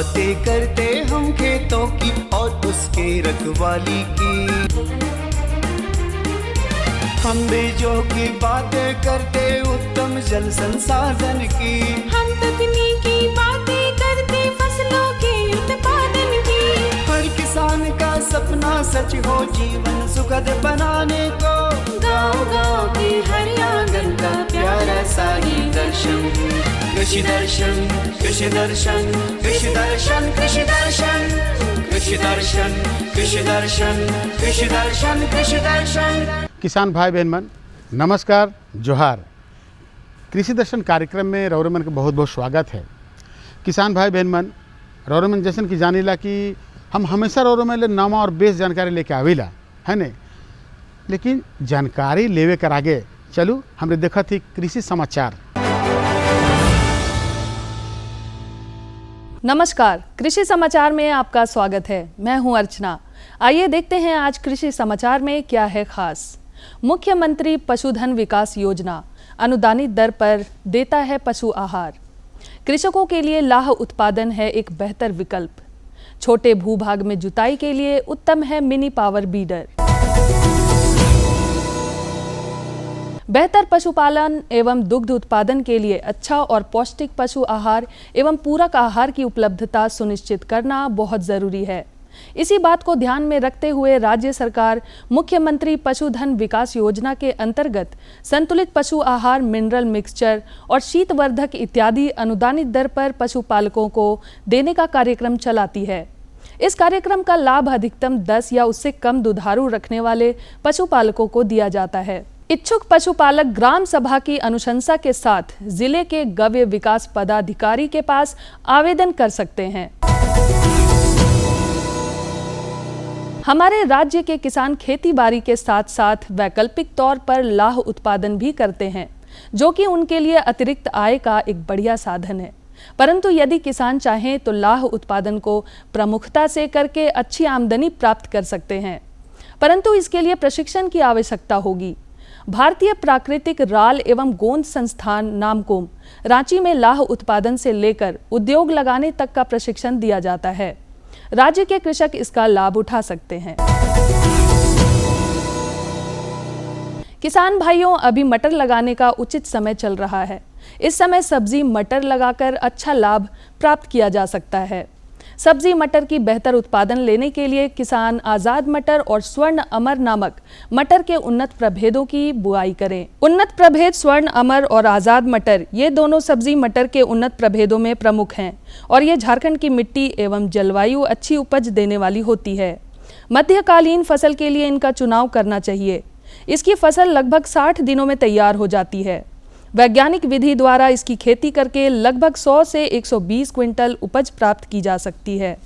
बातें करते हम खेतों की और उसके रखवाली की। हम बीजों की बातें करते उत्तम जल संसाधन की। हम तकनीकी बातें करते फसलों के उत्पादन की। हर किसान का सपना सच हो जीवन सुखद बनाने को। गाँव-गाँव के हर आंगन का प्यारा सा ही दर्शन। कृषि दर्शन, कृषि दर्शन, कृषि दर्शन, कृषि दर्शन, कृषि दर्शन, कृषि दर्शन, कृषि दर्शन, कृषि दर्शन। किसान भाई बहन मन नमस्कार, जोहार। कृषि दर्शन कार्यक्रम में रौरमन का बहुत बहुत स्वागत है। किसान भाई बहन मन रौरमन जैसन की जानीला कि हम हमेशा रौरमन ले नवा और बेस जानकारी लेके आवेला है ने, लेकिन जानकारी लेवे कर आगे चलू हमने देखा थी कृषि समाचार। नमस्कार, कृषि समाचार में आपका स्वागत है। मैं हूं अर्चना। आइए देखते हैं आज कृषि समाचार में क्या है खास। मुख्यमंत्री पशुधन विकास योजना अनुदानित दर पर देता है पशु आहार। कृषकों के लिए लाह उत्पादन है एक बेहतर विकल्प। छोटे भूभाग में जुताई के लिए उत्तम है मिनी पावर बीडर। बेहतर पशुपालन एवं दुग्ध उत्पादन के लिए अच्छा और पौष्टिक पशु आहार एवं पूरक आहार की उपलब्धता सुनिश्चित करना बहुत जरूरी है। इसी बात को ध्यान में रखते हुए राज्य सरकार मुख्यमंत्री पशुधन विकास योजना के अंतर्गत संतुलित पशु आहार, मिनरल मिक्सचर और शीतवर्धक इत्यादि अनुदानित दर पर पशुपालकों को देने का कार्यक्रम चलाती है। इस कार्यक्रम का लाभ अधिकतम 10 या उससे कम दुधारू रखने वाले पशुपालकों को दिया जाता है। इच्छुक पशुपालक ग्राम सभा की अनुशंसा के साथ जिले के गव्य विकास पदाधिकारी के पास आवेदन कर सकते हैं। हमारे राज्य के किसान खेती-बाड़ी के साथ साथ वैकल्पिक तौर पर लाह उत्पादन भी करते हैं, जो कि उनके लिए अतिरिक्त आय का एक बढ़िया साधन है। परंतु यदि किसान चाहें तो लाह उत्पादन को प्रमुखता से करके अच्छी आमदनी प्राप्त कर सकते हैं, परंतु इसके लिए प्रशिक्षण की आवश्यकता होगी। भारतीय प्राकृतिक राल एवं गोंद संस्थान नामकोम रांची में लाह उत्पादन से लेकर उद्योग लगाने तक का प्रशिक्षण दिया जाता है। राज्य के कृषक इसका लाभ उठा सकते हैं। किसान भाइयों, अभी मटर लगाने का उचित समय चल रहा है। इस समय सब्जी मटर लगाकर अच्छा लाभ प्राप्त किया जा सकता है। सब्जी मटर की बेहतर उत्पादन लेने के लिए किसान आजाद मटर और स्वर्ण अमर नामक मटर के उन्नत प्रभेदों की बुआई करें। उन्नत प्रभेद स्वर्ण अमर और आजाद मटर, ये दोनों सब्जी मटर के उन्नत प्रभेदों में प्रमुख हैं और ये झारखंड की मिट्टी एवं जलवायु अच्छी उपज देने वाली होती है। मध्यकालीन फसल के लिए इनका चुनाव करना चाहिए। इसकी फसल लगभग 60 दिनों में तैयार हो जाती है। वैज्ञानिक विधि द्वारा इसकी खेती करके लगभग 100 से 120 क्विंटल उपज प्राप्त की जा सकती है।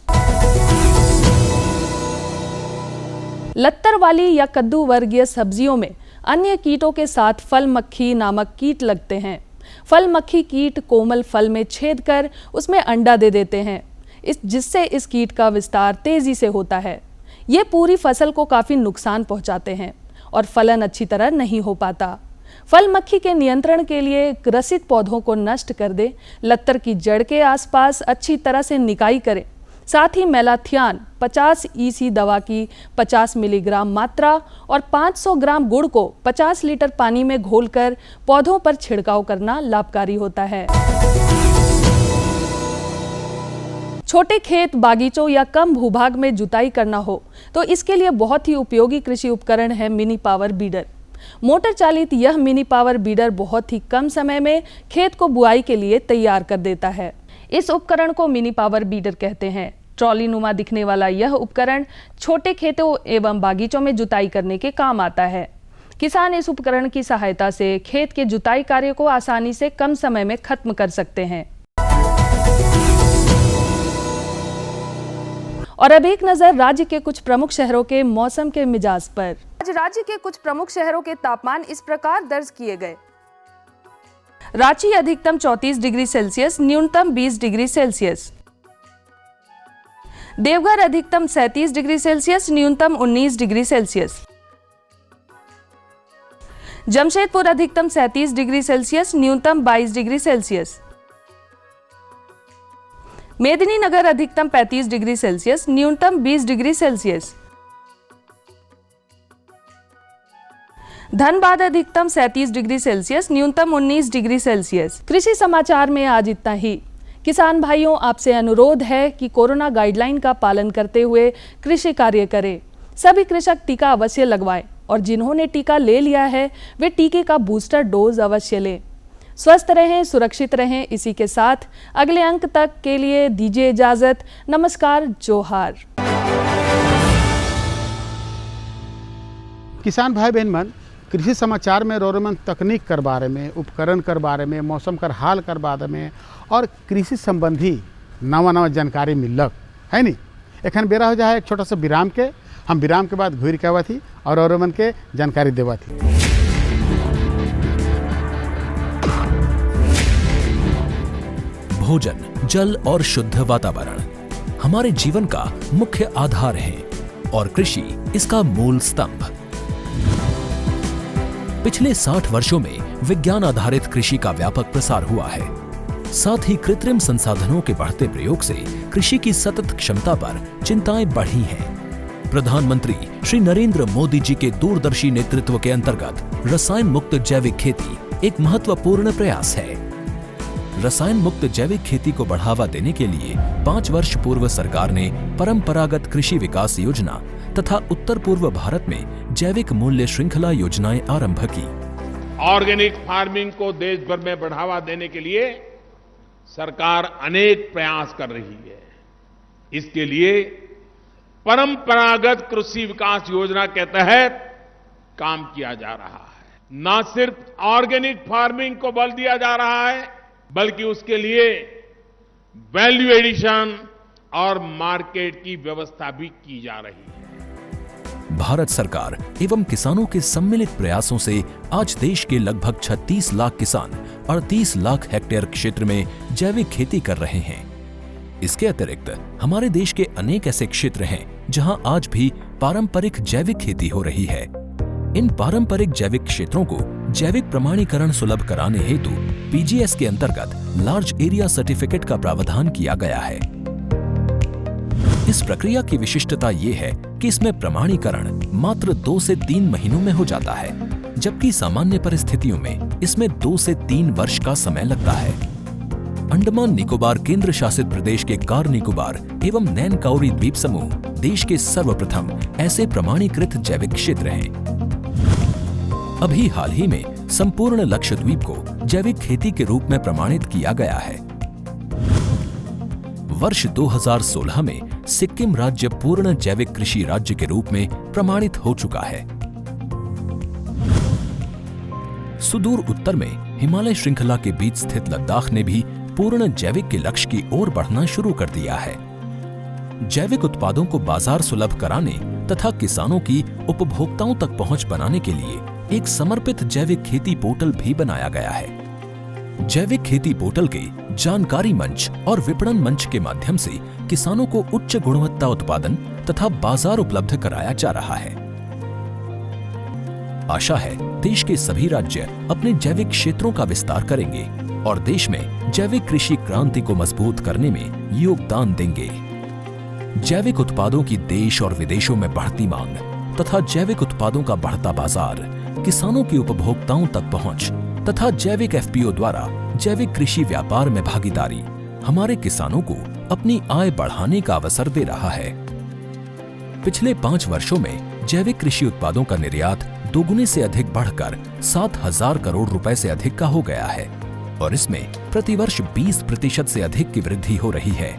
लत्तर वाली या कद्दू वर्गीय सब्जियों में अन्य कीटों के साथ फल मक्खी नामक कीट लगते हैं। फल मक्खी कीट कोमल फल में छेद कर उसमें अंडा दे देते हैं, जिससे इस कीट का विस्तार तेजी से होता है। ये पूरी फसल को काफी नुकसान पहुंचाते हैं और फलन अच्छी तरह नहीं हो पाता। फल मक्खी के नियंत्रण के लिए ग्रसित पौधों को नष्ट कर दे, लत्तर की जड़ के आसपास अच्छी तरह से निकाई करें। साथ ही मेलाथियान 50 EC दवा की 50 मिलीग्राम मात्रा और 500 ग्राम गुड़ को 50 लीटर पानी में घोलकर पौधों पर छिड़काव करना लाभकारी होता है। छोटे खेत, बागीचों या कम भूभाग में जुताई करना हो तो इसके लिए बहुत ही उपयोगी कृषि उपकरण है मिनी पावर बीडर। मोटर चालित यह मिनी पावर बीडर बहुत ही कम समय में खेत को बुआई के लिए तैयार कर देता है। इस उपकरण को मिनी पावर बीडर कहते हैं। ट्रॉली नुमा दिखने वाला यह उपकरण छोटे खेतों एवं बागीचों में जुताई करने के काम आता है। किसान इस उपकरण की सहायता से खेत के जुताई कार्य को आसानी से कम समय में खत्म कर सकते हैं। और अब एक नजर राज्य के कुछ प्रमुख शहरों के मौसम के मिजाज पर। आज राज्य के कुछ प्रमुख शहरों के तापमान इस प्रकार दर्ज किए गए। रांची अधिकतम 34 डिग्री सेल्सियस, न्यूनतम 20 डिग्री सेल्सियस। देवघर अधिकतम 37 डिग्री सेल्सियस, न्यूनतम 19 डिग्री सेल्सियस। जमशेदपुर अधिकतम 37 डिग्री सेल्सियस, न्यूनतम 22 डिग्री सेल्सियस। मेदिनीनगर अधिकतम 35 डिग्री सेल्सियस, न्यूनतम 20 डिग्री सेल्सियस। धनबाद अधिकतम 37 डिग्री सेल्सियस, न्यूनतम 19 डिग्री सेल्सियस। कृषि समाचार में आज इतना ही। किसान भाइयों, आपसे अनुरोध है कि कोरोना गाइडलाइन का पालन करते हुए कृषि कार्य करें। सभी कृषक टीका अवश्य लगवाएं और जिन्होंने टीका ले लिया है वे टीके का बूस्टर डोज अवश्य लें। स्वस्थ रहें, सुरक्षित रहें। इसी के साथ अगले अंक तक के लिए दीजिए इजाजत। नमस्कार, जोहार। किसान भाई बहन मन, कृषि समाचार में रोरमन तकनीक कर बारे में, उपकरण कर बारे में, मौसम कर हाल कर बारे में और कृषि संबंधी नवा जानकारी मिलक है नी। एखन बेरा हो जाए एक छोटा सा विराम के। हम विराम के बाद घूर के आवा थी और रोरमन के जानकारी देवा थी। भोजन, जल और शुद्ध वातावरण हमारे जीवन का मुख्य आधार है और कृषि इसका मूल स्तंभ। पिछले 60 वर्षों में विज्ञान आधारित कृषि का व्यापक प्रसार हुआ है। साथ ही कृत्रिम संसाधनों के बढ़ते प्रयोग से कृषि की सतत क्षमता पर चिंताएं बढ़ी हैं। प्रधानमंत्री श्री नरेंद्र मोदी जी के दूरदर्शी नेतृत्व के अंतर्गत रसायन मुक्त जैविक खेती एक महत्वपूर्ण प्रयास है। रसायन मुक्त जैविक खेती को बढ़ावा देने के लिए 5 वर्ष पूर्व सरकार ने परंपरागत कृषि विकास योजना तथा उत्तर पूर्व भारत में जैविक मूल्य श्रृंखला योजनाएं आरंभ की। ऑर्गेनिक फार्मिंग को देश भर में बढ़ावा देने के लिए सरकार अनेक प्रयास कर रही है। इसके लिए परंपरागत कृषि विकास योजना के तहत काम किया जा रहा है। न सिर्फ ऑर्गेनिक फार्मिंग को बल दिया जा रहा है, बल्कि उसके लिए वैल्यू एडिशन और मार्केट की व्यवस्था भी की जा रही है। भारत सरकार एवं किसानों के सम्मिलित प्रयासों से आज देश के लगभग 36 लाख किसान 38 लाख हेक्टेयर क्षेत्र में जैविक खेती कर रहे हैं। इसके अतिरिक्त हमारे देश के अनेक ऐसे क्षेत्र हैं जहां आज भी पारंपरिक जैविक खेती हो रही है। इन पारंपरिक जैविक क्षेत्रों को जैविक प्रमाणीकरण सुलभ कराने हेतु पीजीएस के अंतर्गत लार्ज एरिया सर्टिफिकेट का प्रावधान किया गया है। इस प्रक्रिया की विशिष्टता ये है कि इसमें प्रमाणीकरण मात्र 2 से 3 महीनों में हो जाता है, जबकि सामान्य परिस्थितियों में इसमें 2 से 3 वर्ष का समय लगता है। अंडमान निकोबार केंद्र शासित प्रदेश के कार निकोबार एवं नैन काउरी द्वीप समूह देश के सर्वप्रथम ऐसे प्रमाणीकृत जैविक क्षेत्र हैं। अभी हाल ही में संपूर्ण लक्षद्वीप को जैविक खेती के रूप में प्रमाणित किया गया है। वर्ष 2016 में सिक्किम राज्य पूर्ण जैविक कृषि राज्य के रूप में प्रमाणित हो चुका है। सुदूर उत्तर में हिमालय श्रृंखला के बीच स्थित लद्दाख ने भी पूर्ण जैविक के लक्ष्य की ओर बढ़ना शुरू कर दिया है। जैविक उत्पादों को बाजार सुलभ कराने तथा किसानों की उपभोक्ताओं तक पहुंच बनाने के लिए एक समर्पित जैविक खेती पोर्टल भी बनाया गया है। जैविक खेती पोर्टल के जानकारी मंच और विपणन मंच के माध्यम से किसानों को उच्च गुणवत्ता उत्पादन तथा बाजार उपलब्ध कराया जा रहा है। आशा है देश के सभी राज्य अपने जैविक क्षेत्रों का विस्तार करेंगे और देश में जैविक कृषि क्रांति को मजबूत करने में योगदान देंगे। जैविक उत्पादों की देश और विदेशों में बढ़ती मांग तथा जैविक उत्पादों का बढ़ता बाजार, किसानों की उपभोक्ताओं तक पहुंच तथा जैविक एफपीओ द्वारा जैविक कृषि व्यापार में भागीदारी हमारे किसानों को अपनी आय बढ़ाने का अवसर दे रहा है। पिछले 5 वर्षों में जैविक कृषि उत्पादों का निर्यात दोगुने से अधिक बढ़कर 7,000 करोड़ रुपए से अधिक का हो गया है और इसमें प्रतिवर्ष 20% से अधिक की वृद्धि हो रही है।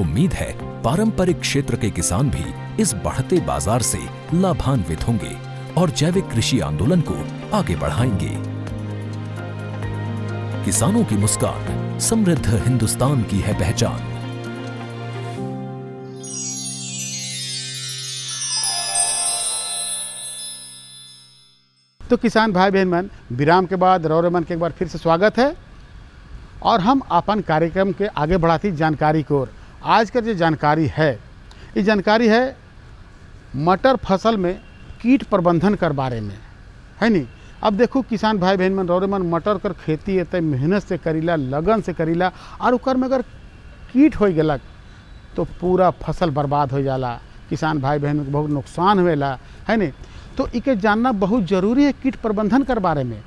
उम्मीद है पारंपरिक क्षेत्र के किसान भी इस बढ़ते बाजार से लाभान्वित होंगे और जैविक कृषि आंदोलन को आगे बढ़ाएंगे। किसानों की मुस्कान समृद्ध हिंदुस्तान की है पहचान। तो किसान भाई बहन मन, विराम के बाद रौरमन के एक बार फिर से स्वागत है और हम अपन कार्यक्रम के आगे बढ़ाती जानकारी को। आज का जो जानकारी है, ये जानकारी है मटर फसल में कीट प्रबंधन कर बारे में, है नी। अब देखो किसान भाई बहन मन, रौरमन मटर कर खेती एत मेहनत से करीला, लगन से करीला और ओकर में अगर कीट हो गलक तो पूरा फसल बर्बाद हो जाला, किसान भाई बहन के बहुत नुकसान होएला, है नहीं। तो इके जानना बहुत ज़रूरी है कीट प्रबंधन कर बारे में।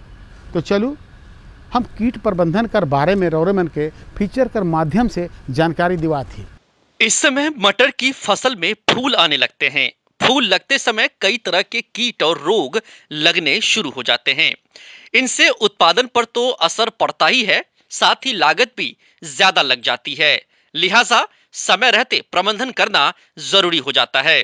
तो चलू हम कीट प्रबंधन कर बारे में रौरेमन के फीचर कर माध्यम से जानकारी दिवा थी। इस समय मटर की फसल में फूल आने लगते हैं। फूल लगते समय कई तरह के कीट और रोग लगने शुरू हो जाते हैं। इनसे उत्पादन पर तो असर पड़ता ही है, साथ ही लागत भी ज्यादा लग जाती है। लिहाजा समय रहते प्रबंधन करना जरूरी हो जाता है।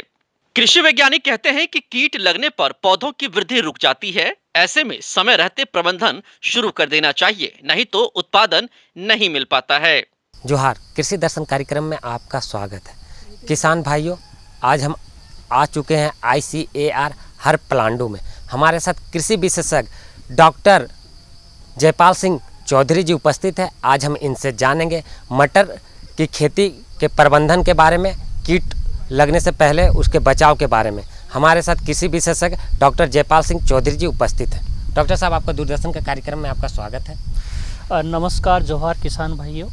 कृषि वैज्ञानिक कहते हैं कि कीट लगने पर पौधों की वृद्धि रुक जाती है। ऐसे में समय रहते प्रबंधन शुरू कर देना चाहिए, नहीं तो उत्पादन नहीं मिल पाता है। जोहार, कृषि दर्शन कार्यक्रम में आपका स्वागत है। किसान भाइयों, आज हम आ चुके हैं ICAR हर प्लांडू में। हमारे साथ कृषि विशेषज्ञ डॉक्टर जयपाल सिंह चौधरी जी उपस्थित है। आज हम इनसे जानेंगे मटर की खेती के प्रबंधन के बारे में, कीट लगने से पहले उसके बचाव के बारे में। हमारे साथ कृषि विशेषज्ञ डॉक्टर जयपाल सिंह चौधरी जी उपस्थित हैं। डॉक्टर साहब, आपका दूरदर्शन के कार्यक्रम में आपका स्वागत है। नमस्कार, जोहार किसान भाइयों।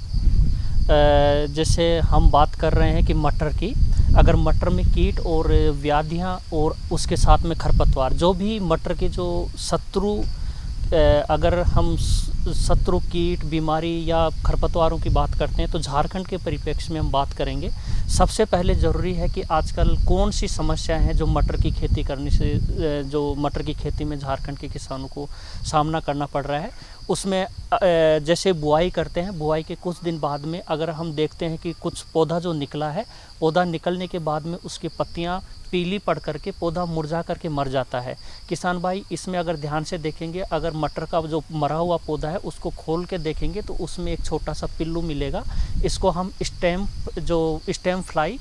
जैसे हम बात कर रहे हैं कि मटर की, अगर मटर में कीट और व्याधियां और उसके साथ में खरपतवार, जो भी मटर के जो शत्रु, अगर हम शत्रु कीट, बीमारी या खरपतवारों की बात करते हैं तो झारखंड के परिप्रेक्ष्य में हम बात करेंगे। सबसे पहले ज़रूरी है कि आजकल कौन सी समस्याएं हैं जो मटर की खेती करने से, जो मटर की खेती में झारखंड के किसानों को सामना करना पड़ रहा है। उसमें जैसे बुआई करते हैं, बुआई के कुछ दिन बाद में अगर हम देखते हैं कि कुछ पौधा जो निकला है, पौधा निकलने के बाद में उसकी पत्तियां पीली पड़ करके पौधा मुरझा करके मर जाता है। किसान भाई, इसमें अगर ध्यान से देखेंगे, अगर मटर का जो मरा हुआ पौधा है उसको खोल के देखेंगे तो उसमें एक छोटा सा पिल्लू मिलेगा। इसको हम स्टेम फ्लाई,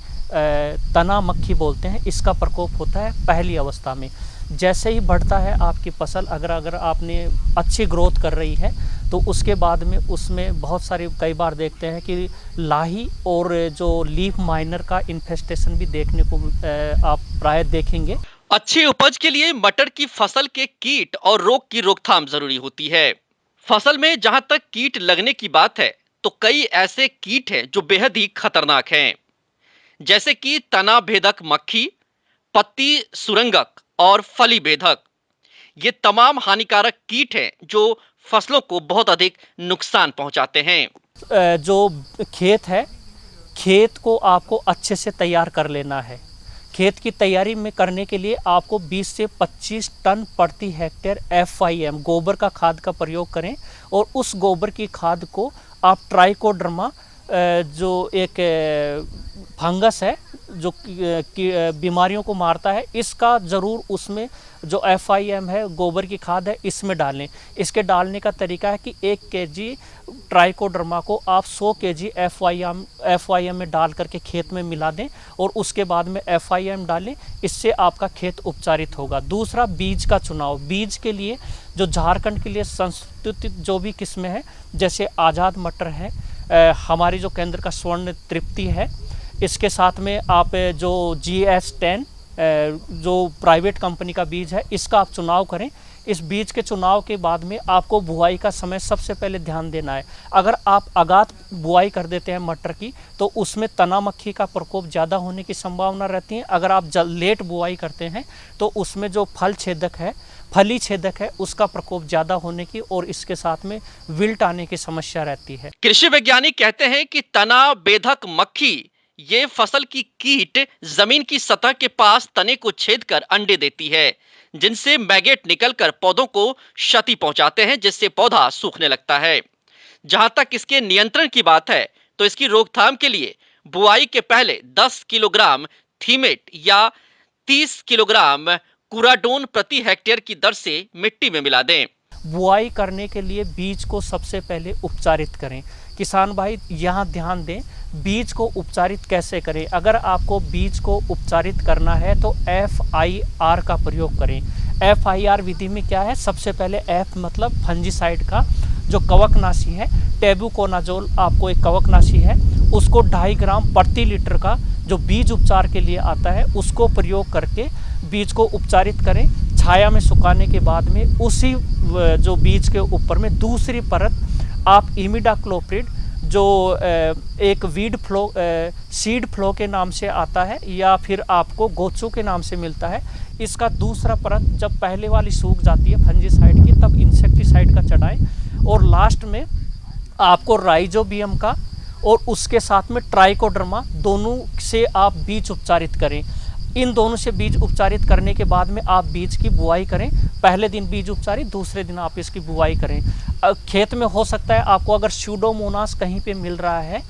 तना मक्खी बोलते हैं। इसका प्रकोप होता है पहली अवस्था में। जैसे ही बढ़ता है आपकी फसल, अगर आपने अच्छी ग्रोथ कर रही है तो उसके बाद में उसमें बहुत सारे, कई बार देखते हैं कि लाही और जो लीफ माइनर का इन्फेस्टेशन भी देखने को आप प्राय देखेंगे। अच्छी उपज के लिए मटर की फसल के कीट और रोग की रोकथाम जरूरी होती है। फसल में जहां तक कीट लगने की बात है तो कई ऐसे कीट हैं जो बेहद ही खतरनाक हैं, जैसे कि तना भेदक मक्खी, पत्ती सुरंगक और फली भेदक। ये तमाम हानिकारक कीट हैं जो फसलों को बहुत अधिक नुकसान पहुंचाते हैं। जो खेत है, खेत को आपको अच्छे से तैयार कर लेना है। खेत की तैयारी में करने के लिए आपको 20 से 25 टन प्रति हेक्टेयर FIM गोबर का खाद का प्रयोग करें और उस गोबर की खाद को आप ट्राइकोडर्मा, जो एक फंगस है जो बीमारियों को मारता है, इसका ज़रूर उसमें जो FIM है, गोबर की खाद है, इसमें डालें। इसके डालने का तरीका है कि 1 kg ट्राइकोडर्मा को आप 100 kg FIM में डाल करके खेत में मिला दें और उसके बाद में FIM डालें। इससे आपका खेत उपचारित होगा। दूसरा, बीज का चुनाव। बीज के लिए जो झारखंड के लिए संस्कृत जो भी किस्में हैं, जैसे आज़ाद मटर है, हमारी जो केंद्र का स्वर्ण तृप्ति है, इसके साथ में आप जो GS10 जो प्राइवेट कंपनी का बीज है, इसका आप चुनाव करें। इस बीज के चुनाव के बाद में आपको बुआई का समय सबसे पहले ध्यान देना है। अगर आप अगात बुआई कर देते हैं मटर की तो उसमें तना मक्खी का प्रकोप ज़्यादा होने की संभावना रहती है। अगर आप लेट बुआई करते हैं तो उसमें जो फली छेदक है उसका प्रकोप ज़्यादा होने की और इसके साथ में विल्ट आने की समस्या रहती है। कृषि वैज्ञानिक कहते हैं कि तना बेधक मक्खी ये फसल की कीट जमीन की सतह के पास तने को छेद कर अंडे देती है, जिनसे मैगेट निकलकर पौधों को क्षति पहुंचाते हैं, जिससे पौधा सूखने लगता है। जहां तक इसके नियंत्रण की बात है तो इसकी रोकथाम के लिए बुआई के पहले 10 किलोग्राम थीमेट या 30 किलोग्राम कुराडोन प्रति हेक्टेयर की दर से मिट्टी में मिला दें। बुआई करने के लिए बीज को सबसे पहले उपचारित करें। किसान भाई यहाँ ध्यान दें, बीज को उपचारित कैसे करें। अगर आपको बीज को उपचारित करना है तो FIR का प्रयोग करें। FIR विधि में क्या है, सबसे पहले F मतलब फंजीसाइड का जो कवकनाशी है, टेबुकोनाजोल आपको एक कवकनाशी है, उसको 2.5 ग्राम प्रति लीटर का जो बीज उपचार के लिए आता है उसको प्रयोग करके बीज को उपचारित करें। छाया में सुखाने के बाद में उसी जो बीज के ऊपर में दूसरी परत आप इमिडाक्लोप्रिड जो एक वीड फ्लो सीड फ्लो के नाम से आता है या फिर आपको गोचू के नाम से मिलता है। इसका दूसरा परत जब पहले वाली सूख जाती है फंजीसाइड की, तब इंसेक्टिसाइड का चढ़ाएं और लास्ट में आपको राइजोबियम का और उसके साथ में ट्राइकोडर्मा दोनों से आप बीज उपचारित करें। इन दोनों से बीज उपचारित करने के बाद में आप बीज की बुआई करें। पहले दिन बीज उपचारित, दूसरे दिन आप इसकी बुआई करें। खेत में हो सकता है आपको अगर स्यूडोमोनास कहीं पे मिल रहा है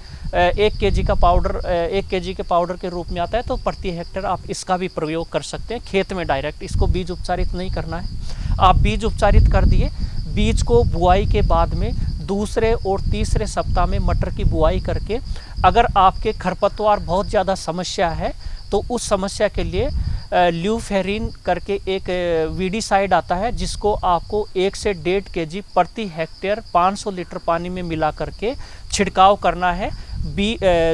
1 केजी का पाउडर 1 केजी के पाउडर के रूप में आता है, तो प्रति हेक्टेयर आप इसका भी प्रयोग कर सकते हैं खेत में डायरेक्ट। इसको बीज उपचारित नहीं करना है। आप बीज उपचारित कर दिए, बीज को बुआई के बाद में दूसरे और तीसरे सप्ताह में मटर की बुआई करके, अगर आपके खरपतवार बहुत ज़्यादा समस्या है तो उस समस्या के लिए ल्यूफेरिन करके एक वीडीसाइड आता है, जिसको आपको 1 से 1.5 केजी प्रति हेक्टेयर 500 लीटर पानी में मिला करके छिड़काव करना है।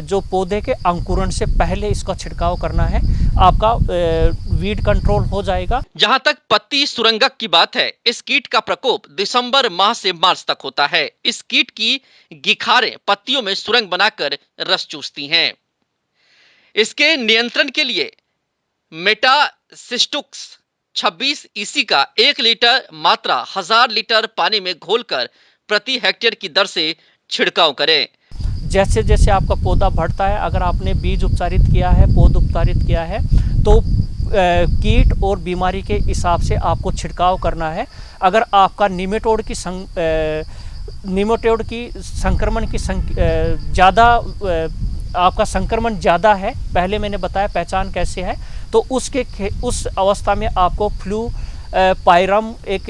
जो पौधे के अंकुरण से पहले इसका छिड़काव करना है, आपका वीड कंट्रोल हो जाएगा। जहां तक पत्ती सुरंगक की बात है, इस कीट का प्रकोप दिसंबर माह से मार्च तक होता है। इस कीट की गिखारें पत्तियों में सुरंग बनाकर रस चूसती हैं। इसके नियंत्रण के लिए मेटासिस्टुक्स 26 EC का 1 लीटर मात्रा 1000 लीटर पानी में घोलकर प्रति हेक्टेयर की दर से छिड़काव करें। जैसे जैसे आपका पौधा बढ़ता है, अगर आपने बीज उपचारित किया है, पौध उपचारित किया है, तो कीट और बीमारी के हिसाब से आपको छिड़काव करना है। अगर आपका निमेटोड की संक्रमण की ज़्यादा आपका संक्रमण ज़्यादा है, पहले मैंने बताया पहचान कैसे है, तो उस अवस्था में आपको फ्लू पायरम एक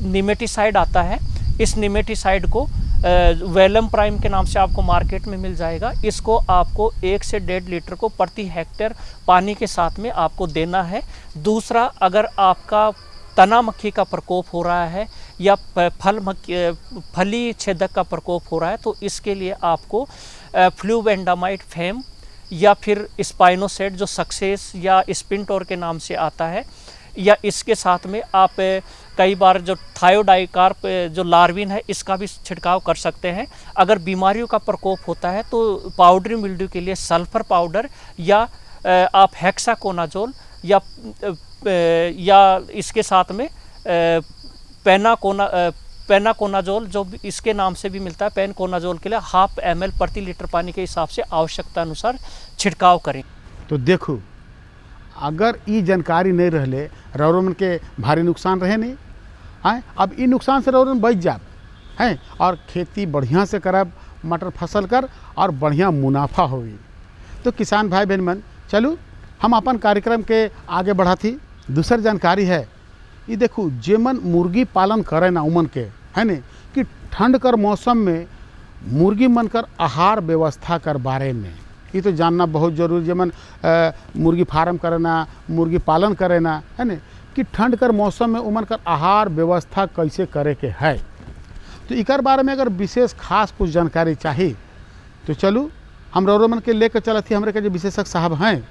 निमेटिसाइड आता है। इस निमेटिसाइड को वेलम प्राइम के नाम से आपको मार्केट में मिल जाएगा। इसको आपको 1 से 1.5 लीटर को प्रति हेक्टेयर पानी के साथ में आपको देना है। दूसरा, अगर आपका तना मक्खी का प्रकोप हो रहा है या फली छेदक का प्रकोप हो रहा है, तो इसके लिए आपको फ्लूवेंडामाइड फेम या फिर स्पाइनोसेट जो सक्सेस या स्पिनटोर के नाम से आता है, या इसके साथ में आप कई बार जो थायोडाइकार्प जो लार्विन है, इसका भी छिड़काव कर सकते हैं। अगर बीमारियों का प्रकोप होता है तो पाउडरी मिल्ड्यू के लिए सल्फर पाउडर या आप हेक्साकोनाजोल या इसके साथ में पेनाकोनाजोल जो इसके नाम से भी मिलता है, पेनकोनाजोल के लिए 1/2 ml प्रति लीटर पानी के हिसाब से आवश्यकता अनुसार छिड़काव करें। तो देखो, अगर ये जानकारी नहीं रहले रौरमन के भारी नुकसान रहे नहीं हैं। अब ई नुकसान से रौरमन बच जाब हैं और खेती बढ़िया से करब, मटर फसल कर और बढ़िया मुनाफा होगी। तो किसान भाई बहन मन, चलू हम अपन कार्यक्रम के आगे बढ़ाती। दूसर जानकारी है, ये देखो जेमन मुर्गी पालन करे ना उमन के है ने कि ठंड कर मौसम में मुर्गी मन कर आहार व्यवस्था कर बारे में ये तो जानना बहुत जरूरी। जेमन मुर्गी फार्म करना, मुर्गी पालन करना है ने कि ठंड कर मौसम में उमन कर आहार व्यवस्था कैसे करे के है। तो इकर बारे में अगर विशेष खास कुछ जानकारी चाहिए तो चलू हम रौरमन के लेकर चलत थी। हमारे के जो विशेषज्ञ साहब हैं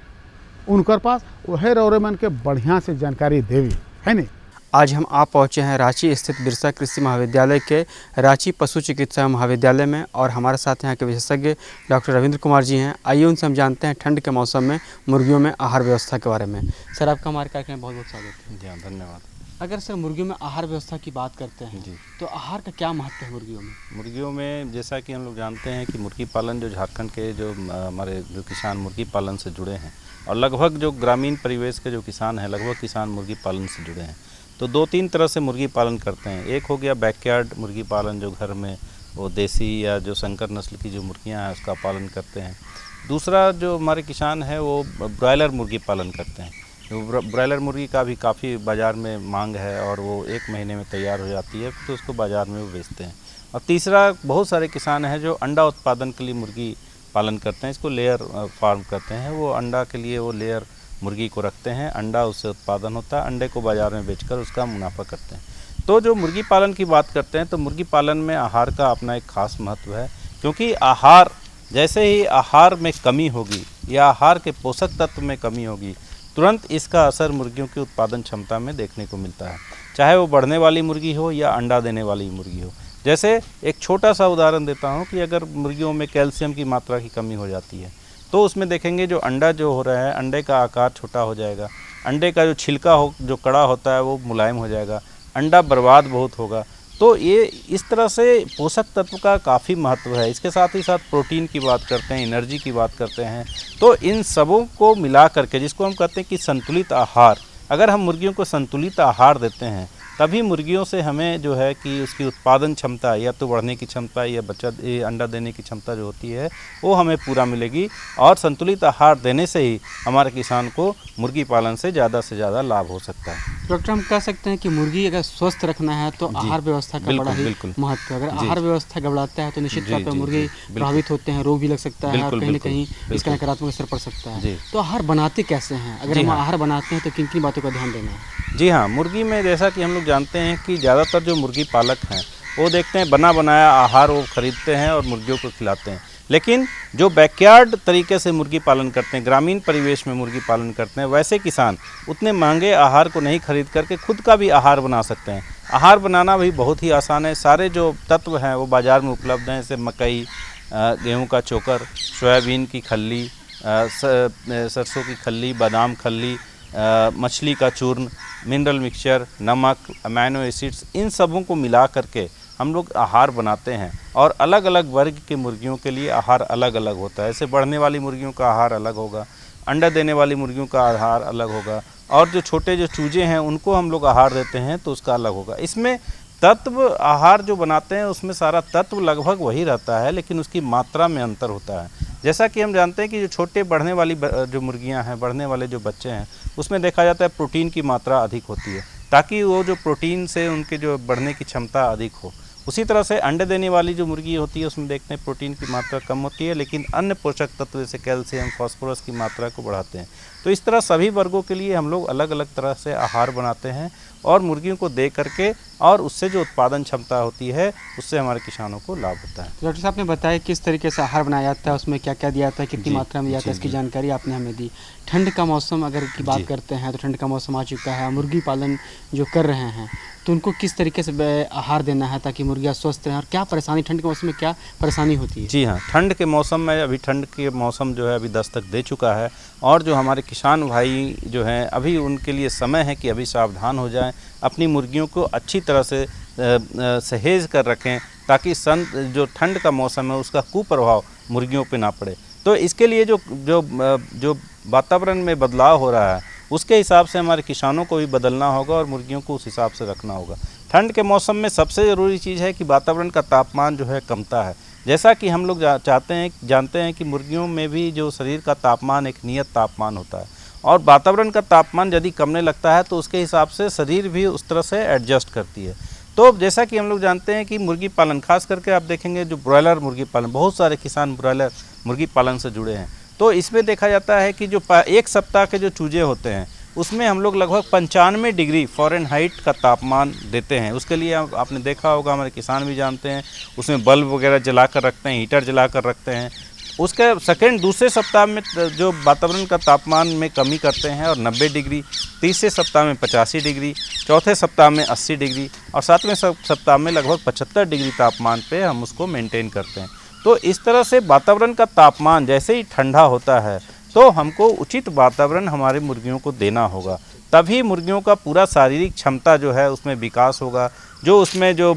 उनकर पास वह रौरमन के बढ़िया से जानकारी देवी है नहीं। आज हम आ पहुँचे हैं रांची स्थित बिरसा कृषि महाविद्यालय के रांची पशु चिकित्सा महाविद्यालय में, और हमारे साथ यहाँ के विशेषज्ञ डॉक्टर रविंद्र कुमार जी हैं। आइए उनसे हम जानते हैं ठंड के मौसम में मुर्गियों में आहार व्यवस्था के बारे में। सर, आपका हमारे कार्यक्रम में बहुत बहुत स्वागत है। जी हाँ, धन्यवाद। अगर सर मुर्गियों में आहार व्यवस्था की बात करते हैं जी, तो आहार का क्या महत्व है मुर्गियों में? मुर्गियों में जैसा कि हम लोग जानते हैं कि मुर्गी पालन जो झारखंड के जो हमारे जो किसान मुर्गी पालन से जुड़े हैं, और लगभग जो ग्रामीण परिवेश के जो किसान हैं, लगभग किसान मुर्गी पालन से जुड़े हैं। तो 2-3 तरह से मुर्गी पालन करते हैं। एक हो गया बैकयार्ड मुर्गी पालन, जो घर में वो देसी या जो संकर नस्ल की जो मुर्गियां हैं उसका पालन करते हैं। दूसरा जो हमारे किसान हैं वो ब्रॉयलर मुर्गी पालन करते हैं। तो ब्रॉयलर मुर्गी का भी काफ़ी बाज़ार में मांग है और वो 1 महीने में तैयार हो जाती है, तो उसको बाज़ार में वो बेचते हैं। और तीसरा, बहुत सारे किसान हैं जो अंडा उत्पादन के लिए मुर्गी पालन करते हैं, इसको लेयर फार्म करते हैं। वो अंडा के लिए वो लेयर मुर्गी को रखते हैं, अंडा उससे उत्पादन होता है, अंडे को बाज़ार में बेचकर उसका मुनाफा करते हैं। तो जो मुर्गी पालन की बात करते हैं तो मुर्गी पालन में आहार का अपना एक खास महत्व है, क्योंकि आहार जैसे ही आहार में कमी होगी या आहार के पोषक तत्व में कमी होगी तुरंत इसका असर मुर्गियों की उत्पादन क्षमता में देखने को मिलता है, चाहे वो बढ़ने वाली मुर्गी हो या अंडा देने वाली मुर्गी हो। जैसे एक छोटा सा उदाहरण देता हूँ कि अगर मुर्गियों में कैल्शियम की मात्रा की कमी हो जाती है तो उसमें देखेंगे जो अंडा जो हो रहा है, अंडे का आकार छोटा हो जाएगा, अंडे का जो छिलका हो, जो कड़ा होता है वो मुलायम हो जाएगा, अंडा बर्बाद बहुत होगा। तो ये इस तरह से पोषक तत्व का काफ़ी महत्व है। इसके साथ ही साथ प्रोटीन की बात करते हैं, एनर्जी की बात करते हैं, तो इन सबों को मिला करके जिसको हम कहते हैं कि संतुलित आहार, अगर हम मुर्गियों को संतुलित आहार देते हैं तभी मुर्गियों से हमें जो है कि उसकी उत्पादन क्षमता या तो बढ़ने की क्षमता या अंडा देने की क्षमता जो होती है वो हमें पूरा मिलेगी। और संतुलित आहार देने से ही हमारे किसान को मुर्गी पालन से ज़्यादा लाभ हो सकता है। डॉक्टर, हम कह सकते हैं कि मुर्गी अगर स्वस्थ रखना है तो आहार व्यवस्था का बड़ा ही महत्व है। अगर आहार व्यवस्था गड़बड़ाता है तो निश्चित तौर पर मुर्गी प्रभावित होते हैं, रोग भी लग सकता है और कहीं न कहीं इसका नकारात्मक असर पड़ सकता है। तो आहार बनाते कैसे हैं? अगर हम आहार बनाते हैं तो किन किन बातों का ध्यान देना है? जी हाँ, मुर्गी में जैसा कि हम लोग जानते हैं कि ज़्यादातर जो मुर्गी पालक हैं वो देखते हैं बना बनाया आहार वो खरीदते हैं और मुर्गियों को खिलाते हैं। लेकिन जो बैकयार्ड तरीके से मुर्गी पालन करते हैं, ग्रामीण परिवेश में मुर्गी पालन करते हैं, वैसे किसान उतने महंगे आहार को नहीं खरीद करके खुद का भी आहार बना सकते हैं। आहार बनाना भी बहुत ही आसान है। सारे जो तत्व हैं वो बाज़ार में उपलब्ध हैं, जैसे मकई, गेहूँ का चोकर, सोयाबीन की खल्ली, सरसों की खल्ली, बादाम खल्ली, मछली का चूर्ण, मिनरल मिक्सचर, नमक, अमीनो एसिड्स, इन सबों को मिला करके हम लोग आहार बनाते हैं। और अलग अलग वर्ग के मुर्गियों के लिए आहार अलग अलग होता है। ऐसे बढ़ने वाली मुर्गियों का आहार अलग होगा, अंडा देने वाली मुर्गियों का आहार अलग होगा, और जो छोटे जो चूजे हैं उनको हम लोग आहार देते हैं तो उसका अलग होगा। इसमें तत्व आहार जो बनाते हैं उसमें सारा तत्व लगभग वही रहता है, लेकिन उसकी मात्रा में अंतर होता है। जैसा कि हम जानते हैं कि जो छोटे बढ़ने वाली जो मुर्गियां हैं, बढ़ने वाले जो बच्चे हैं, उसमें देखा जाता है प्रोटीन की मात्रा अधिक होती है, ताकि वो जो प्रोटीन से उनके जो बढ़ने की क्षमता अधिक हो। उसी तरह से अंडे देने वाली जो मुर्गी होती है उसमें देखते हैं प्रोटीन की मात्रा कम होती है, लेकिन अन्य पोषक तत्व जैसे कैल्शियम, फास्फोरस की मात्रा को बढ़ाते हैं। तो इस तरह सभी वर्गों के लिए हम लोग अलग अलग तरह से आहार बनाते हैं और मुर्गियों को दे करके, और उससे जो उत्पादन क्षमता होती है उससे हमारे किसानों को लाभ होता है। डॉक्टर साहब ने बताया किस तरीके से आहार बनाया जाता है, उसमें क्या क्या दिया जाता है, कितनी मात्रा में दिया जाता है, इसकी जानकारी आपने हमें दी। ठंड का मौसम अगर की बात करते हैं तो ठंड का मौसम आ चुका है, मुर्गी पालन जो कर रहे हैं तो उनको किस तरीके से आहार देना है ताकि मुर्गियाँ स्वस्थ रहें, और क्या परेशानी ठंड के मौसम में क्या परेशानी होती है? जी हाँ, ठंड के मौसम में अभी ठंड के मौसम जो है अभी दस्तक दे चुका है, और जो हमारे किसान भाई जो हैं अभी उनके लिए समय है कि अभी सावधान हो जाएं, अपनी मुर्गियों को अच्छी तरह से सहेज कर रखें ताकि जो ठंड का मौसम है उसका कुप्रभाव मुर्गियों पे ना पड़े। तो इसके लिए जो वातावरण में बदलाव हो रहा है उसके हिसाब से हमारे किसानों को भी बदलना होगा और मुर्गियों को उस हिसाब से रखना होगा। ठंड के मौसम में सबसे ज़रूरी चीज़ है कि वातावरण का तापमान जो है कमता है। जैसा कि हम लोग जानते हैं कि मुर्गियों में भी जो शरीर का तापमान एक नियत तापमान होता है, और वातावरण का तापमान यदि कमने लगता है तो उसके हिसाब से शरीर भी उस तरह से एडजस्ट करती है। तो जैसा कि हम लोग जानते हैं कि मुर्गी पालन, खास करके आप देखेंगे जो ब्रॉयलर मुर्गी पालन, बहुत सारे किसान ब्रॉयलर मुर्गी पालन से जुड़े हैं, तो इसमें देखा जाता है कि जो एक सप्ताह के जो चूजे होते हैं उसमें हम लोग लगभग 95 डिग्री फ़ारेनहाइट का तापमान देते हैं। उसके लिए आपने देखा होगा, हमारे किसान भी जानते हैं, उसमें बल्ब वगैरह जला कर रखते हैं, हीटर जला कर रखते हैं। उसके दूसरे सप्ताह में जो वातावरण का तापमान में कमी करते हैं और 90 डिग्री, तीसरे सप्ताह में 85 डिग्री, चौथे सप्ताह में 80 डिग्री और सातवें सप्ताह में लगभग 75 डिग्री तापमान पे हम उसको मेंटेन करते हैं। तो इस तरह से वातावरण का तापमान जैसे ही ठंडा होता है तो हमको उचित वातावरण हमारे मुर्गियों को देना होगा, तभी मुर्गियों का पूरा शारीरिक क्षमता जो है उसमें विकास होगा। जो उसमें जो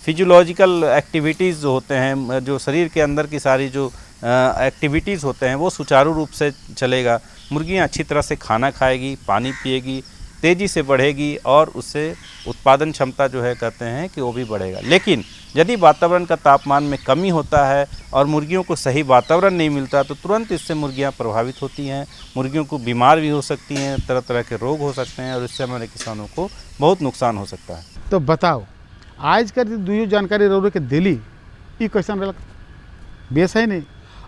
फिजियोलॉजिकल एक्टिविटीज़ जो होते हैं, जो शरीर के अंदर की सारी जो एक्टिविटीज़ होते हैं वो सुचारू रूप से चलेगा। मुर्गियाँ अच्छी तरह से खाना खाएगी, पानी पिएगी, तेज़ी से बढ़ेगी और उससे उत्पादन क्षमता जो है कहते हैं कि वो भी बढ़ेगा। लेकिन यदि वातावरण का तापमान में कमी होता है और मुर्गियों को सही वातावरण नहीं मिलता तो तुरंत इससे मुर्गियां प्रभावित होती हैं, मुर्गियों को बीमार भी हो सकती हैं, तरह तरह के रोग हो सकते हैं और इससे हमारे किसानों को बहुत नुकसान हो सकता है। तो बताओ, आज कर दुइयो जानकारी रो के दिली ये कैसन रहा बेस है नहीं?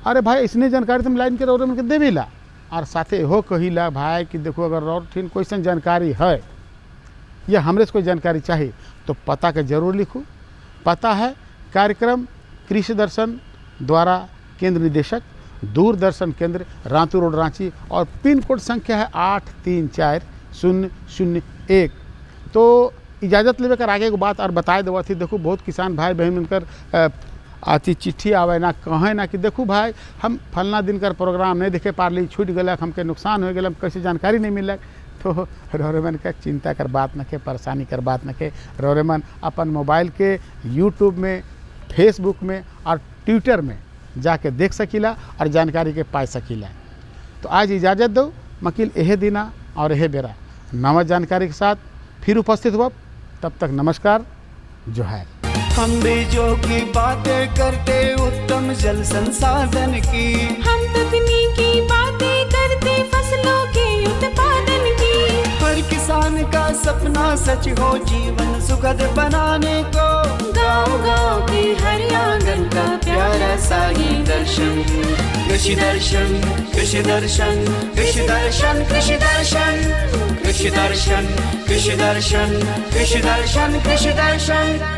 अरे भाई इसने जानकारी तुम लाइन के रो के देवी ला, और साथे हो कहिला भाई कि देखो अगर और ठीक क्वेश्चन जानकारी है या हमरे से कोई जानकारी चाहिए तो पता के जरूर लिखो। पता है कार्यक्रम कृषि दर्शन द्वारा केंद्र निदेशक दूरदर्शन केंद्र, रांतू रोड, रांची, और पिन कोड संख्या है 834001। तो इजाज़त लेवे कर आगे को बात और बताए देवा थी। देखो बहुत किसान भाई बहन मिलकर आती चिट्ठी आवे ना कहें ना कि देखो भाई हम फलना दिन कर प्रोग्राम नहीं देखे पारली, छूट गलक, हमके नुकसान हो गल, कैसे जानकारी नहीं मिलक। तो रौरेमन का चिंता कर बात न के, परेशानी कर बात न के, रौरेमन अपन मोबाइल के यूट्यूब में, फेसबुक में और ट्विटर में जाके देख सकीला और जानकारी के पाए सकीला। तो आज इजाज़त दो मकील यह दिना और यह बेरा नवा जानकारी के साथ फिर उपस्थित हुआ। तब तक नमस्कार, जोहार। हम बीजों की बातें करते उत्तम जल संसाधन की, हम तकनीकी बातें करते फसलों के उत्पादन की। हर किसान का सपना सच हो जीवन सुखद बनाने को, गाँव-गाँव के हर आंगन का प्यारा सा ही दर्शन। कृषि दर्शन, कृषि दर्शन, कृषि दर्शन, कृषि दर्शन, कृषि दर्शन, कृषि दर्शन, कृषि दर्शन, कृषि दर्शन।